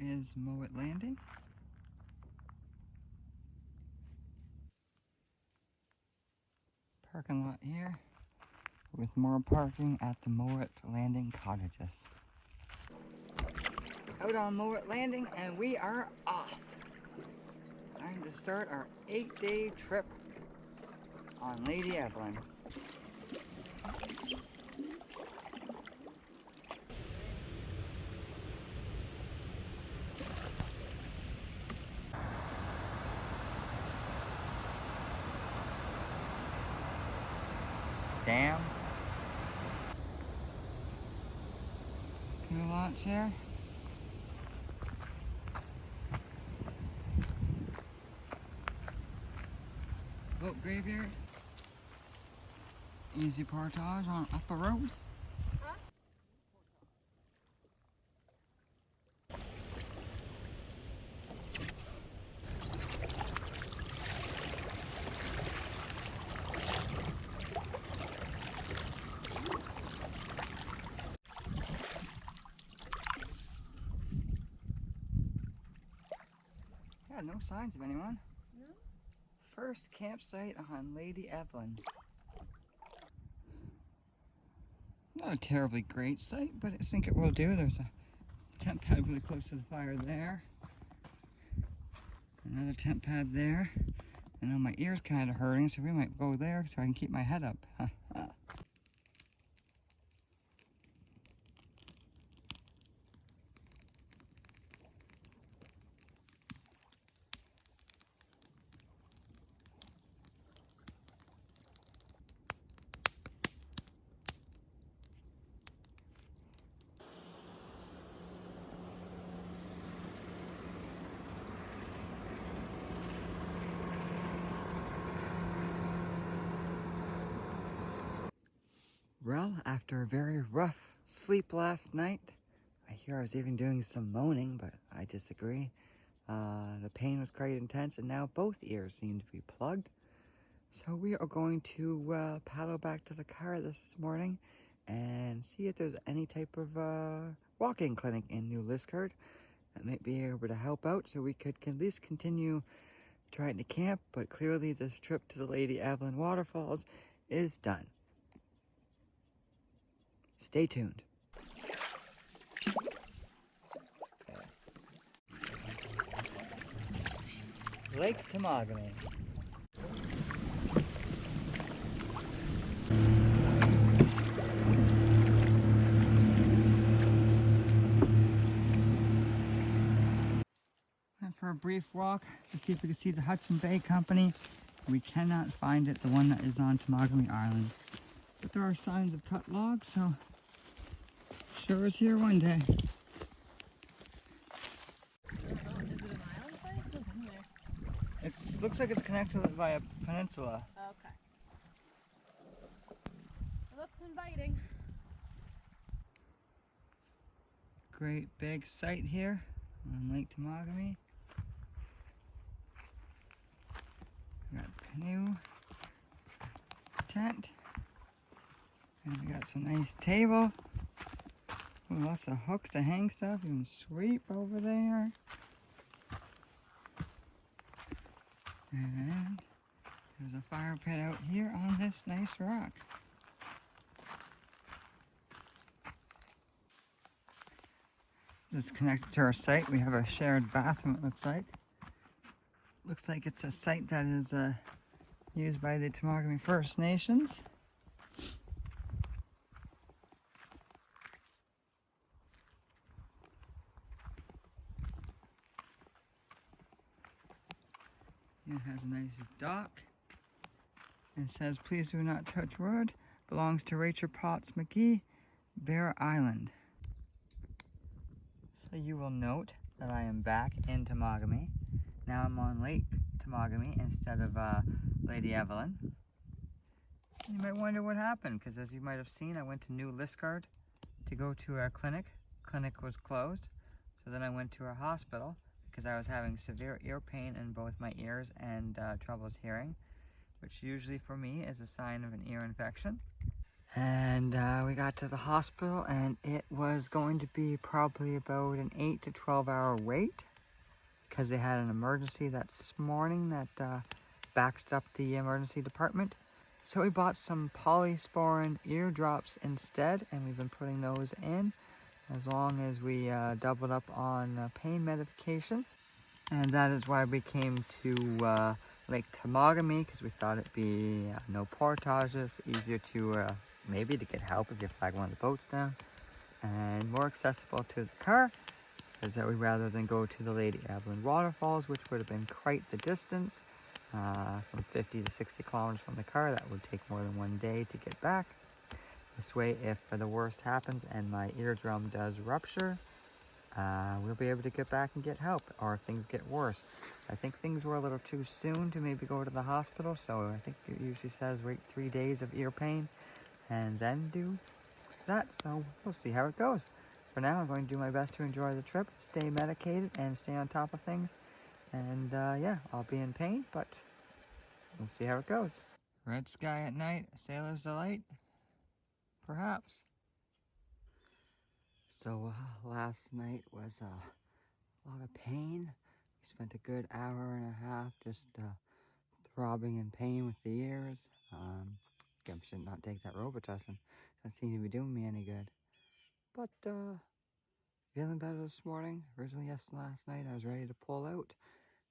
is Mowat Landing. Parking lot here with more parking at the Mowat Landing cottages. Out on Mowat Landing and we are off. Time to start our 8-day trip on Lady Evelyn. Damn. Can we launch here? Boat graveyard. Easy portage on up a road. Huh? Yeah, no signs of anyone. No? First campsite on Lady Evelyn. Not a terribly great site, but I think it will do. There's a tent pad really close to the fire there. Another tent pad there. I know my ear's kind of hurting, so we might go there so I can keep my head up. Well, after a very rough sleep last night, I hear I was even doing some moaning, but I disagree. The pain was quite intense, and now both ears seem to be plugged. So we are going to paddle back to the car this morning and see if there's any type of walk-in clinic in New Liskeard that might be able to help out, so we could at least continue trying to camp. But clearly this trip to the Lady Evelyn waterfalls is done. Stay tuned. Lake Temagami. Went for a brief walk to see if we could see the Hudson Bay Company. We cannot find it, the one that is on Temagami Island. But there are signs of cut logs, so sure is here one day. It looks like it's connected by a peninsula. Okay. It looks inviting. Great big site here on Lake Temagami. We got the canoe, tent, and we got some nice table. Ooh, lots of hooks to hang stuff, even sweep over there. And there's a fire pit out here on this nice rock. This is connected to our site. We have a shared bathroom, it looks like. Looks like it's a site that is used by the Temagami First Nations. It has a nice dock. It says, "Please do not touch wood. Belongs to Rachel Potts McGee, Bear Island." So you will note that I am back in Temagami. Now I'm on Lake Temagami instead of Lady Evelyn. You might wonder what happened, because as you might have seen, I went to New Liskeard to go to a clinic. Clinic was closed. So then I went to a hospital because I was having severe ear pain in both my ears and troubles hearing, which usually for me is a sign of an ear infection. And we got to the hospital, and it was going to be probably about an 8 to 12 hour wait because they had an emergency this morning that backed up the emergency department. So we bought some polysporin eardrops instead, and we've been putting those in as long as we doubled up on pain medication. And that is why we came to Lake Temagami, because we thought it'd be no portages, easier to maybe to get help if you flag one of the boats down, and more accessible to the car, because we'd rather than go to the Lady Evelyn waterfalls, which would have been quite the distance, some 50 to 60 kilometers from the car. That would take more than one day to get back. This way, if the worst happens and my eardrum does rupture, we'll be able to get back and get help, or if things get worse. I think things were a little too soon to maybe go to the hospital, so I think it usually says wait 3 days of ear pain and then do that, so we'll see how it goes. For now, I'm going to do my best to enjoy the trip, stay medicated, and stay on top of things, and yeah, I'll be in pain, but we'll see how it goes. Red sky at night, sailor's delight? Perhaps. So last night was a lot of pain. We spent a good hour and a half just throbbing in pain with the ears. I should not take that Robitussin. Doesn't seem to be doing me any good. But feeling better this morning. Originally, last night I was ready to pull out.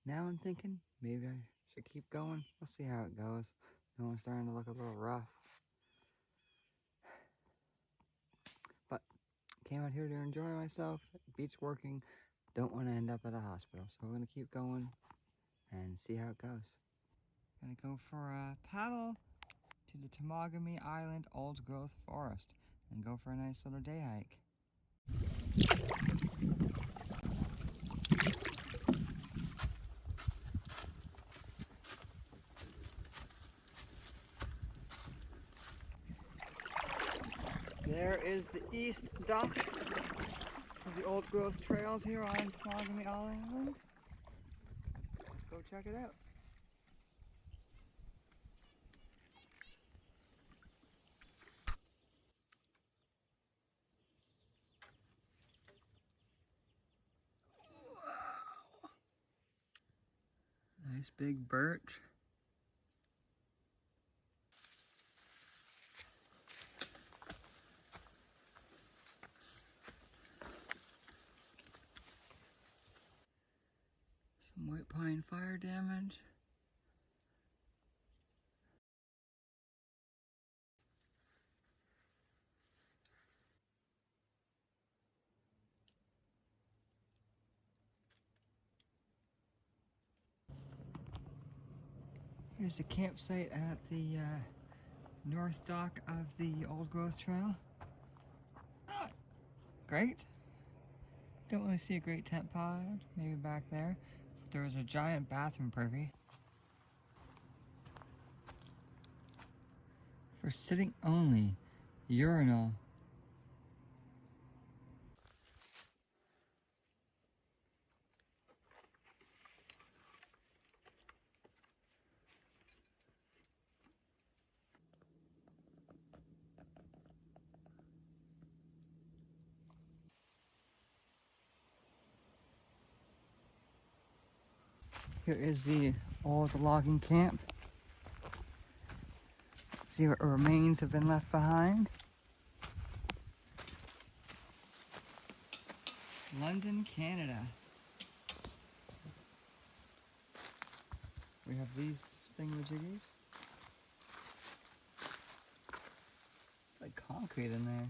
Now I'm thinking maybe I should keep going. We'll see how it goes. No, I'm starting to look a little rough. But came out here to enjoy myself. Beats working. Don't want to end up at a hospital. So we're going to keep going and see how it goes. Gonna go for a paddle to the Temagami Island old growth forest and go for a nice little day hike. There is the east dock of the old growth trails here on Temagami Island. Let's go check it out. Wow. Nice big birch. Some white pine fire damage. Here's the campsite at the north dock of the old growth trail. Ah, great. Don't really see a great tent pod, maybe back there. But there was a giant bathroom privy. For sitting only, urinal. Here is the old logging camp. See what remains have been left behind. London, Canada. We have these thingamajiggies. It's like concrete in there.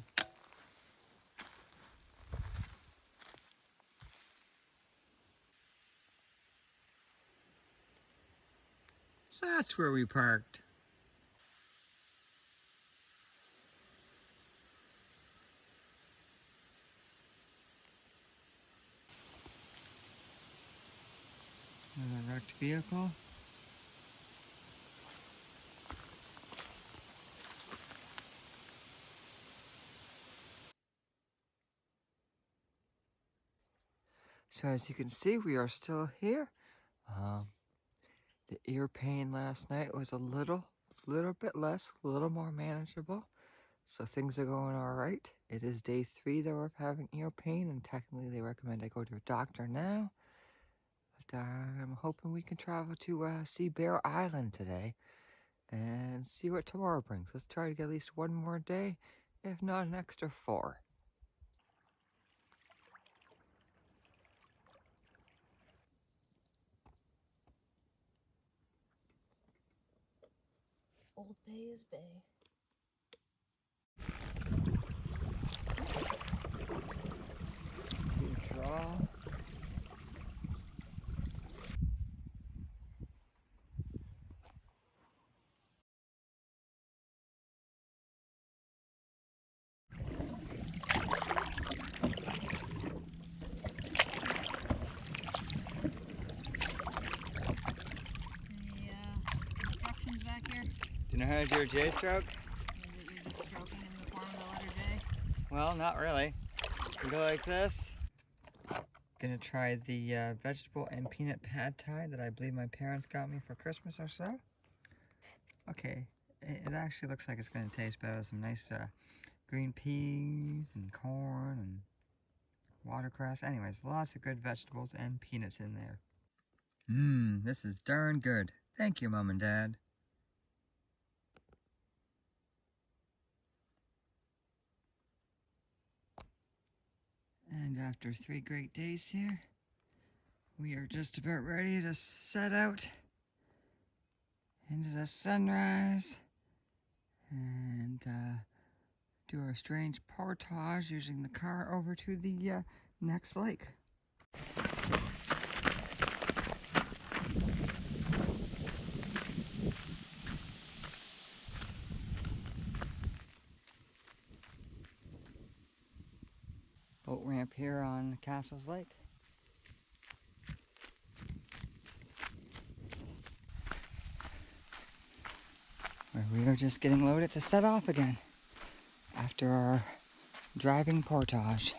So that's where we parked. There's a wrecked vehicle. So as you can see, we are still here. The ear pain last night was a little bit less, a little more manageable. So things are going all right. It is day 3 though of having ear pain, and technically they recommend I go to a doctor now. But I'm hoping we can travel to see Bear Island today and see what tomorrow brings. Let's try to get at least one more day, if not an extra 4. Old Bay is Bay. Good draw. Instructions back here? Do you know how to do a J stroke? You're just stroking in the form of the letter J? Well, not really. We go like this. Gonna try the vegetable and peanut pad thai that I believe my parents got me for Christmas or so. Okay, it actually looks like it's gonna taste better. Some nice green peas and corn and watercress. Anyways, lots of good vegetables and peanuts in there. This is darn good. Thank you, Mom and Dad. And after 3 great days here, we are just about ready to set out into the sunrise and do our strange portage using the car over to the next lake. Boat ramp here on Cassels Lake. Where we are just getting loaded to set off again after our driving portage.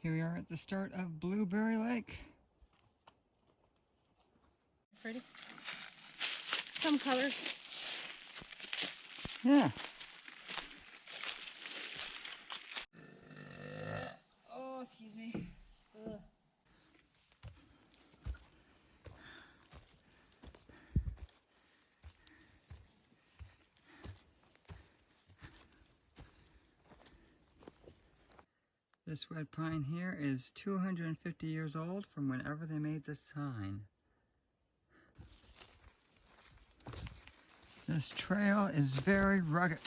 Here we are at the start of Blueberry Lake. Pretty. Some colors. Yeah. Oh, excuse me. Ugh. This red pine here is 250 years old from whenever they made this sign. This trail is very rugged.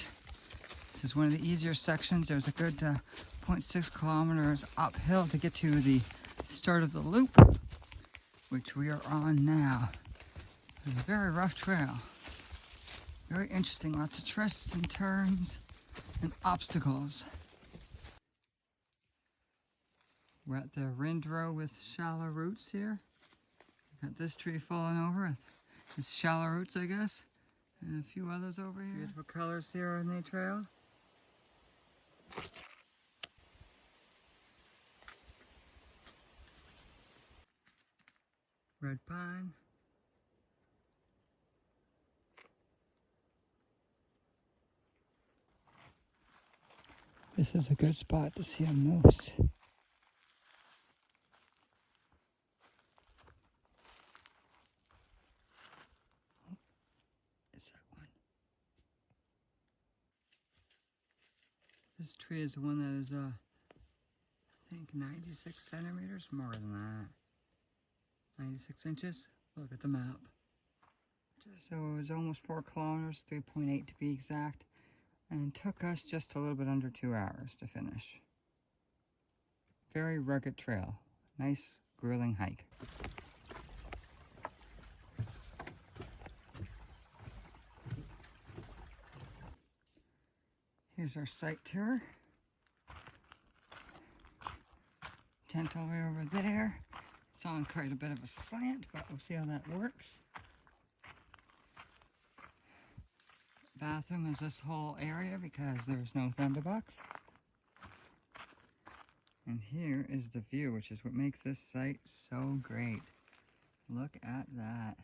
This is one of the easier sections. There's a good 0.6 kilometers uphill to get to the start of the loop, which we are on now. It's a very rough trail. Very interesting, lots of twists and turns and obstacles. We're at the rindrow with shallow roots here. Got this tree falling over. It's shallow roots, I guess. And a few others over here. Beautiful colors here on the trail. Red pine. This is a good spot to see a moose. Is that one? This tree is the one that is, I think 96 centimeters, more than that. 96 inches. Look at the map. So it was almost 4 kilometers, 3.8 to be exact, and took us just a little bit under 2 hours to finish. Very rugged trail. Nice, grueling hike. Here's our site tour. Tent all the way over there. It's on quite a bit of a slant, but we'll see how that works. Bathroom is this whole area because there's no thunderbucks. And here is the view, which is what makes this site so great. Look at that.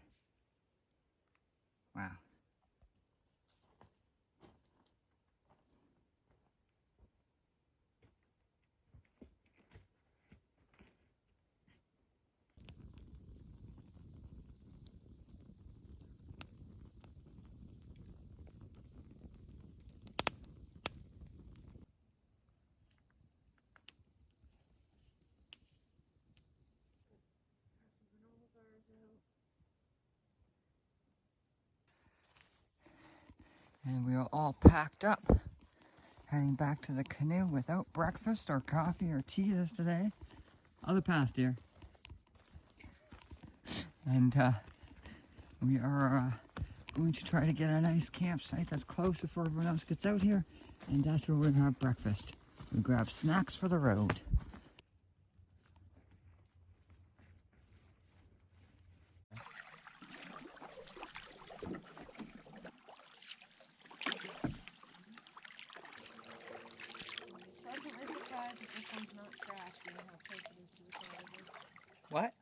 Wow. And we are all packed up, heading back to the canoe without breakfast or coffee or tea this today. Other path, dear. And we are going to try to get a nice campsite that's close before everyone else gets out here. And that's where we're going to have breakfast. We grab snacks for the road. Pleasantly surprised that this one's not scratched, given how close it is to the carriages. What?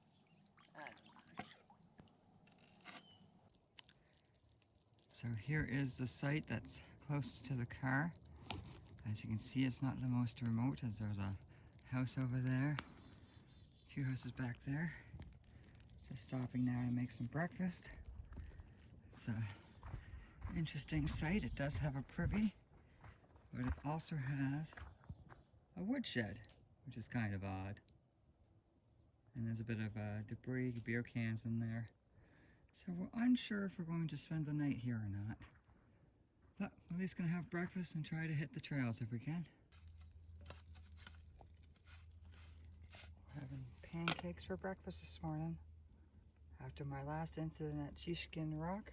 So here is the site that's closest to the car. As you can see, it's not the most remote, as there's a house over there, a few houses back there. Just stopping now to make some breakfast. It's an interesting site. It does have a privy, but it also has a woodshed, which is kind of odd. And there's a bit of debris, beer cans in there. So we're unsure if we're going to spend the night here or not. But we're at least going to have breakfast and try to hit the trails if we can. We're having pancakes for breakfast this morning. After my last incident at Shishkin Rock,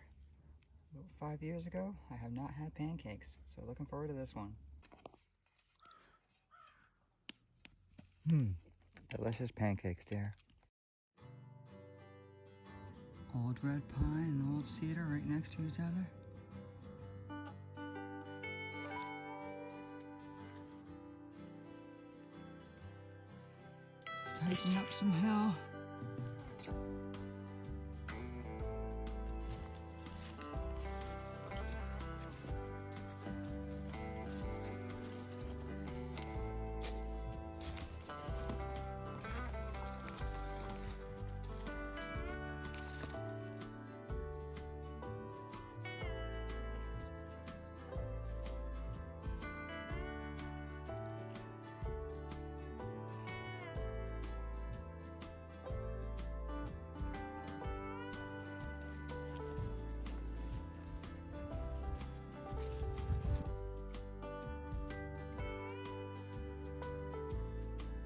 about 5 years ago, I have not had pancakes. So looking forward to this one. Delicious pancakes, dear. Old red pine and old cedar right next to each other. Just hiking up some hill.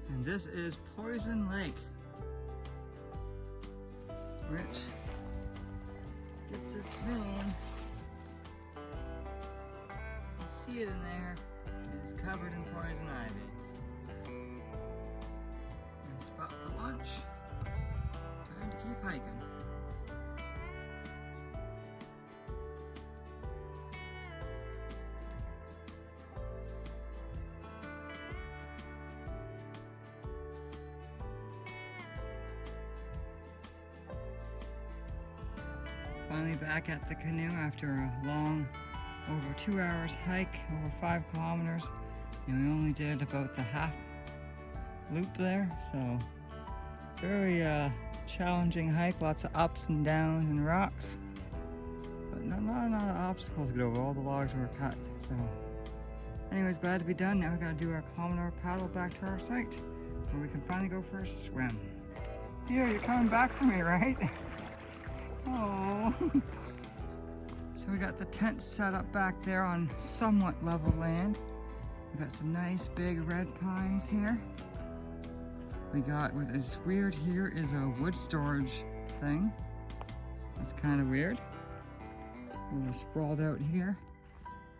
And this is Poison Lake, which gets its name. You see it in there. It is covered in poison ivy. Nice spot for lunch. Time to keep hiking. Finally back at the canoe after a long, over 2 hours hike, over 5 kilometers. And we only did about the half loop there, so very challenging hike, lots of ups and downs and rocks. But not a lot of obstacles to get over, all the logs were cut. So anyways, glad to be done. Now we gotta do our kilometer paddle back to our site, where we can finally go for a swim. Here, you're coming back for me, right? Oh. So we got the tent set up back there on somewhat level land. We got some nice big red pines here. We got, what is weird here is a wood storage thing. That's kind of weird. A little sprawled out here.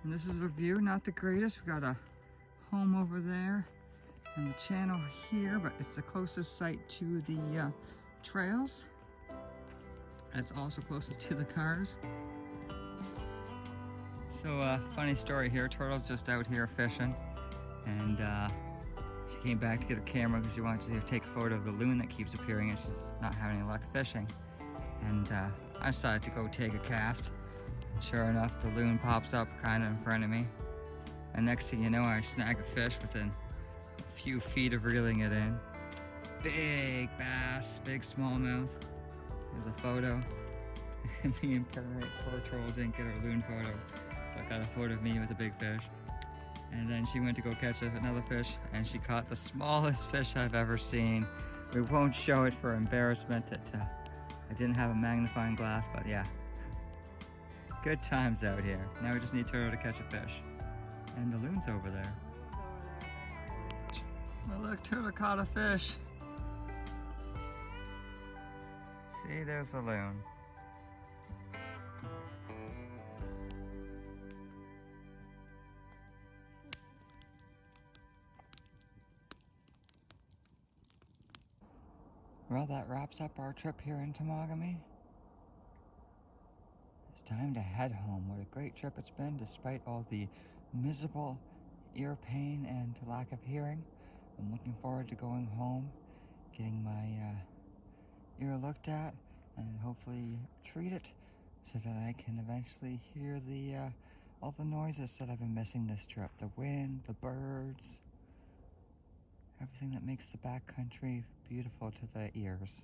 And this is a view, not the greatest. We got a home over there and the channel here, but it's the closest site to the trails. And it's also closest to the cars. So funny story here, Turtle's just out here fishing, and she came back to get her camera because she wanted to take a photo of the loon that keeps appearing, and she's not having any luck fishing. And I decided to go take a cast. Sure enough, the loon pops up kind of in front of me. And next thing you know, I snag a fish within a few feet of reeling it in. Big bass, big smallmouth. There's a photo. Me and poor Troll didn't get our loon photo, but got a photo of me with a big fish. And then she went to go catch another fish, and she caught the smallest fish I've ever seen. We won't show it for embarrassment that I didn't have a magnifying glass, but yeah. Good times out here. Now we just need Turtle to catch a fish. And the loon's over there. Well, look, Turtle caught a fish. See, there's the loon. Well, that wraps up our trip here in Temagami. It's time to head home. What a great trip it's been, despite all the miserable ear pain and lack of hearing. I'm looking forward to going home, getting my ear looked at, and hopefully treated so that I can eventually hear all the noises that I've been missing this trip. The wind, the birds, everything that makes the backcountry beautiful to the ears.